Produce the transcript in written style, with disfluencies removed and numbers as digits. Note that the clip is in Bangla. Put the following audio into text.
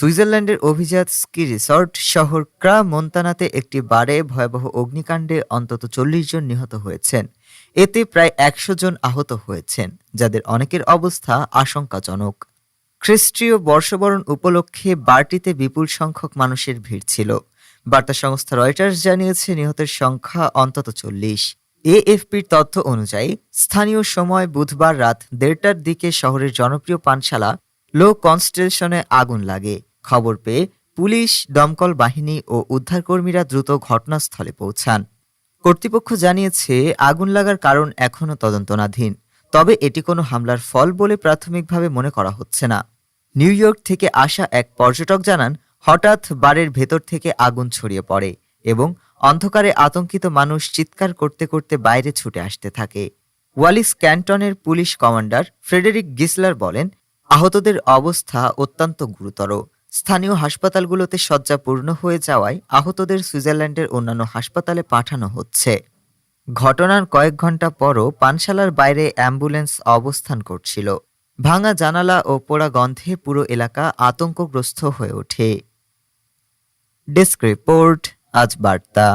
সুইজারল্যান্ডের অভিজাত স্কি রিসর্ট শহর ক্রা মন্তানাতে একটি বারে ভয়াবহ অগ্নিকাণ্ডে অন্তত 40 জন নিহত হয়েছেন। এতে প্রায় 100 জন আহত হয়েছেন, যাদের অনেকের অবস্থা আশঙ্কাজনক। খ্রিস্টীয় বর্ষবরণ উপলক্ষে বারটিতে বিপুল সংখ্যক মানুষের ভিড় ছিল। বার্তা সংস্থা রয়টার্স জানিয়েছে নিহতের সংখ্যা অন্তত 40। এএফপির তথ্য অনুযায়ী স্থানীয় সময় বুধবার রাত 1:30টার দিকে শহরের জনপ্রিয় পানশালা লো কনস্টেলেশনে আগুন লাগে। খবর পেয়ে পুলিশ, দমকল বাহিনী ও উদ্ধারকর্মীরা দ্রুত ঘটনাস্থলে পৌঁছান। কর্তৃপক্ষ জানিয়েছে আগুন লাগার কারণ এখনও তদন্তনাধীন, তবে এটি কোনো হামলার ফল বলে প্রাথমিকভাবে মনে করা হচ্ছে না। নিউ ইয়র্ক থেকে আসা এক পর্যটক জানান, হঠাৎ বারের ভেতর থেকে আগুন ছড়িয়ে পড়ে এবং অন্ধকারে আতঙ্কিত মানুষ চিৎকার করতে করতে বাইরে ছুটে আসতে থাকে। ওয়ালিস ক্যান্টনের পুলিশ কমান্ডার ফ্রেডেরিক গিসলার বলেন, আহতদের অবস্থা অত্যন্ত গুরুতর। স্থানীয় হাসপাতালগুলোতে শয্যা পূর্ণ হয়ে যাওয়ায় আহতদের সুইজারল্যান্ডের অন্যান্য হাসপাতালে পাঠানো হচ্ছে। ঘটনার কয়েক ঘন্টা পরও পানশালার বাইরে অ্যাম্বুলেন্স অবস্থান করছিল। ভাঙা জানালা ও পোড়া গন্ধে পুরো এলাকা আতঙ্কগ্রস্ত হয়ে ওঠে। ডেস্ক রিপোর্ট, আজ বার্তা।